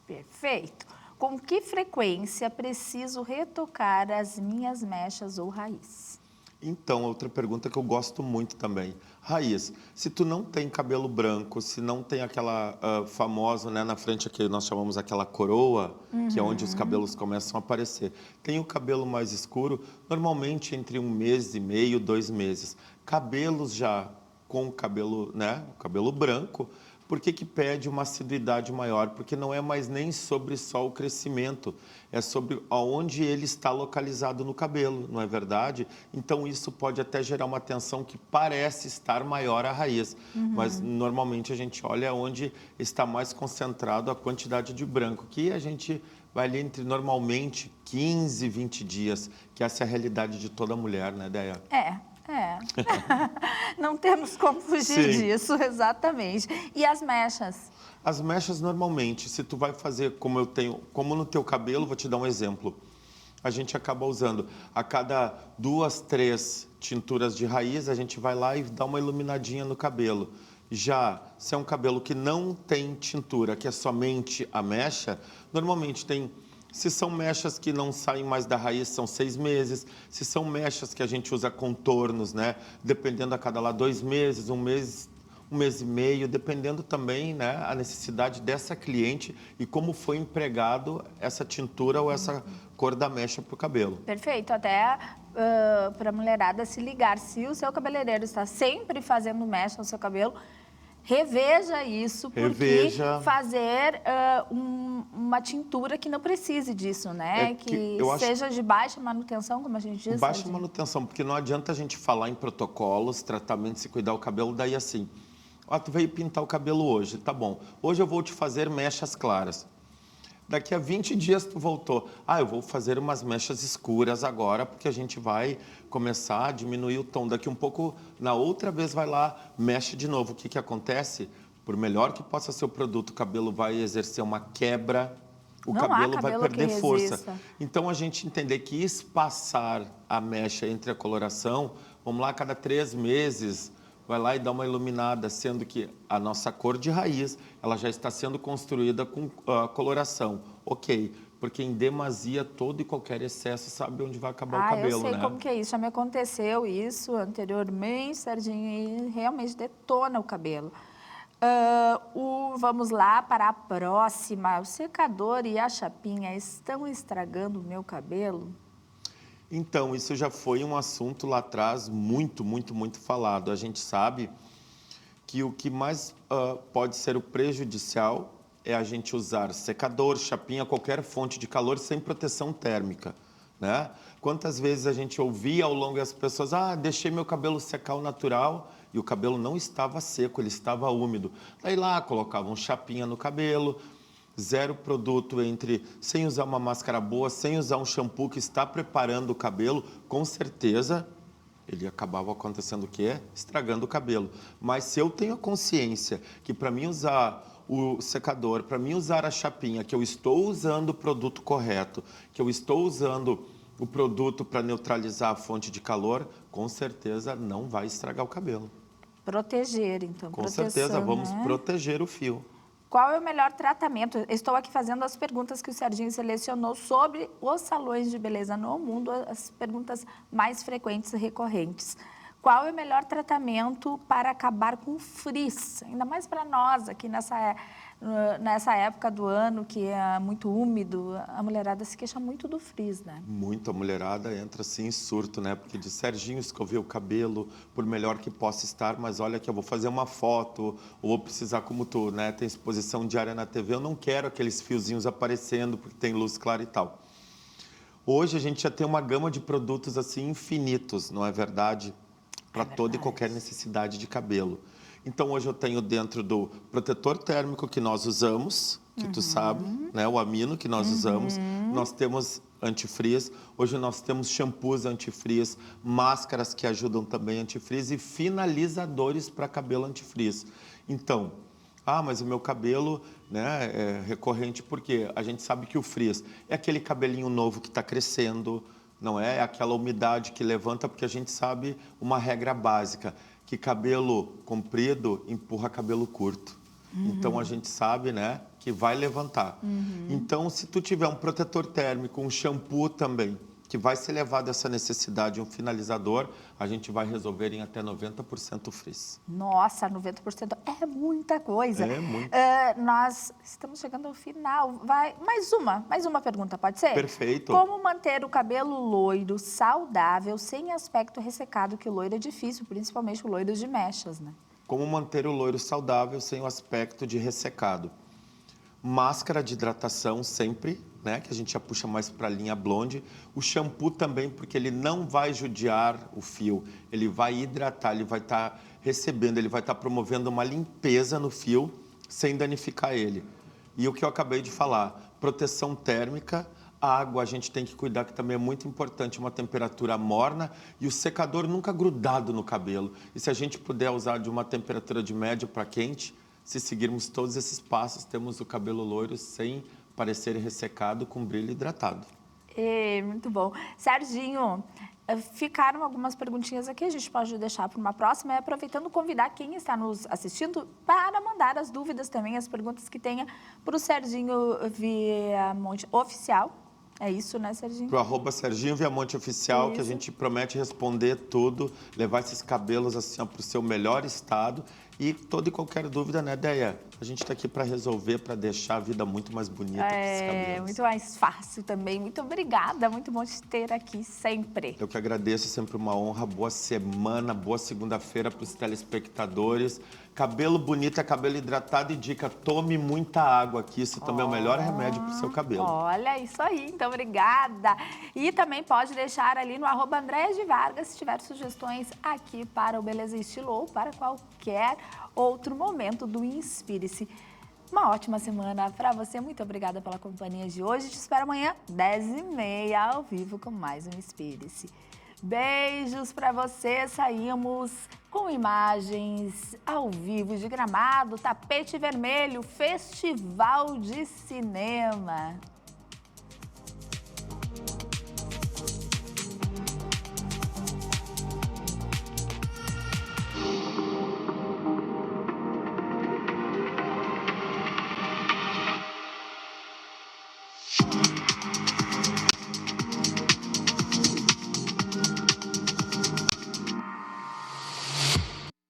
Perfeito. Com que frequência preciso retocar as minhas mechas ou raiz? Então, outra pergunta que eu gosto muito também. Raiz, se tu não tem cabelo branco, se não tem aquela famosa, né, na frente aqui nós chamamos aquela coroa, que é onde os cabelos começam a aparecer. Tem o cabelo mais escuro, normalmente entre 1 mês e meio, 2 meses. Cabelos já com o cabelo, né, o cabelo branco, por que pede uma assiduidade maior? Porque não é mais nem sobre só o crescimento, é sobre aonde ele está localizado no cabelo, não é verdade? Então, isso pode até gerar uma tensão que parece estar maior a raiz, mas normalmente a gente olha onde está mais concentrado a quantidade de branco, que a gente vai ali entre normalmente 15 e 20 dias, que essa é a realidade de toda mulher, né, Deia? Não temos como fugir Sim. disso, exatamente. E as mechas? As mechas, normalmente, se tu vai fazer como no teu cabelo, vou te dar um exemplo. A gente acaba usando a cada 2, 3 tinturas de raiz, a gente vai lá e dá uma iluminadinha no cabelo. Já, se é um cabelo que não tem tintura, que é somente a mecha, normalmente tem... Se são mechas que não saem mais da raiz, são 6 meses. Se são mechas que a gente usa contornos, né? Dependendo a cada 2 meses, 1 mês, 1 mês e meio, dependendo também, né, a necessidade dessa cliente e como foi empregado essa tintura ou essa cor da mecha para o cabelo. Perfeito, até para a mulherada se ligar. Se o seu cabeleireiro está sempre fazendo mecha no seu cabelo, reveja isso, porque fazer uma tintura que não precise disso, né? Que seja de baixa manutenção, como a gente diz. Baixa manutenção, porque não adianta a gente falar em protocolos, tratamentos e cuidar o cabelo, daí assim, tu veio pintar o cabelo hoje, tá bom. Hoje eu vou te fazer mechas claras. Daqui a 20 dias tu voltou. Ah, eu vou fazer umas mechas escuras agora, porque a gente vai começar a diminuir o tom. Daqui um pouco, na outra vez, vai lá, mexe de novo. O que acontece? Por melhor que possa ser o produto, o cabelo vai exercer uma quebra, o Não há cabelo vai cabelo perder que força. resista. Então, a gente entender que espaçar a mecha entre a coloração, vamos lá, a cada 3 meses, vai lá e dá uma iluminada, sendo que a nossa cor de raiz, ela já está sendo construída com coloração. Ok, porque em demasia, todo e qualquer excesso sabe onde vai acabar o cabelo, eu sei né? como que é isso. Já me aconteceu isso anteriormente, Serginho, e realmente detona o cabelo. Vamos lá para a próxima. O secador e a chapinha estão estragando o meu cabelo? Então, isso já foi um assunto lá atrás muito, muito, muito falado. A gente sabe que o que mais pode ser o prejudicial é a gente usar secador, chapinha, qualquer fonte de calor sem proteção térmica, né? Quantas vezes a gente ouvia ao longo das pessoas, deixei meu cabelo secar ao natural, e o cabelo não estava seco, ele estava úmido. Daí lá colocavam chapinha no cabelo, zero produto sem usar uma máscara boa, sem usar um shampoo que está preparando o cabelo, com certeza ele acabava acontecendo o quê? Estragando o cabelo. Mas se eu tenho a consciência que para mim usar o secador, para mim usar a chapinha, que eu estou usando o produto correto, que eu estou usando o produto para neutralizar a fonte de calor, com certeza não vai estragar o cabelo. Proteger, então. Com proteção, certeza, vamos né? proteger o fio. Qual é o melhor tratamento? Estou aqui fazendo as perguntas que o Serginho selecionou sobre os salões de beleza no mundo, as perguntas mais frequentes e recorrentes. Qual é o melhor tratamento para acabar com o frizz? Ainda mais para nós aqui nessa época do ano que é muito úmido, a mulherada se queixa muito do frizz, né? Muito, a mulherada entra assim em surto, né? Porque diz, Serginho, escovei o cabelo, por melhor que possa estar, mas olha que eu vou fazer uma foto, ou vou precisar, como tu, né? Tem exposição diária na TV, eu não quero aqueles fiozinhos aparecendo, porque tem luz clara e tal. Hoje a gente já tem uma gama de produtos assim infinitos, não é verdade? Para toda e qualquer necessidade de cabelo. Então, hoje eu tenho dentro do protetor térmico que nós usamos, que tu sabe, né? O amino que nós usamos. Nós temos antifrizz. Hoje nós temos shampoos antifrizz, máscaras que ajudam também antifrizz e finalizadores para cabelo antifrizz. Então, mas o meu cabelo, né, é recorrente porque a gente sabe que o frizz é aquele cabelinho novo que está crescendo, não é aquela umidade que levanta, porque a gente sabe uma regra básica, que cabelo comprido empurra cabelo curto. Então, a gente sabe, né, que vai levantar. Então, se tu tiver um protetor térmico, um shampoo também, que vai ser levado essa necessidade, um finalizador, a gente vai resolver em até 90% o frizz. Nossa, 90% é muita coisa. É muito. Nós estamos chegando ao final. Mais uma pergunta, pode ser? Perfeito. Como manter o cabelo loiro, saudável, sem aspecto ressecado, que o loiro é difícil, principalmente o loiro de mechas, né? Como manter o loiro saudável sem o aspecto de ressecado? Máscara de hidratação sempre, né? Que a gente já puxa mais para a linha blonde. O shampoo também, porque ele não vai judiar o fio. Ele vai hidratar, ele vai estar recebendo, ele vai estar promovendo uma limpeza no fio sem danificar ele. E o que eu acabei de falar, proteção térmica, água a gente tem que cuidar, que também é muito importante, uma temperatura morna e o secador nunca grudado no cabelo. E se a gente puder usar de uma temperatura de média para quente, se seguirmos todos esses passos, temos o cabelo loiro sem parecer ressecado, com brilho hidratado. Muito bom. Serginho, ficaram algumas perguntinhas aqui, a gente pode deixar para uma próxima, e aproveitando convidar quem está nos assistindo para mandar as dúvidas também, as perguntas que tenha para o Serginho Viamonte Oficial. É isso, né, Serginho? Pro @Serginho Viamonte Oficial, que a gente promete responder tudo, levar esses cabelos assim para o seu melhor estado. E toda e qualquer dúvida, né, Deia? A gente está aqui para resolver, para deixar a vida muito mais bonita com esses cabelos. Muito mais fácil também. Muito obrigada, muito bom te ter aqui sempre. Eu que agradeço, sempre uma honra. Boa semana, boa segunda-feira para os telespectadores. Cabelo bonito é cabelo hidratado e dica, tome muita água, que isso também é o melhor remédio para o seu cabelo. Olha, isso aí, então obrigada. E também pode deixar ali no @Andréa de Vargas, se tiver sugestões aqui para o Beleza e Estilo ou para qualquer outro momento do Inspire-se. Uma ótima semana para você. Muito obrigada pela companhia de hoje. Te espero amanhã, 10h30, ao vivo, com mais um Inspire-se. Beijos para você. Saímos com imagens ao vivo de Gramado, Tapete Vermelho, Festival de Cinema.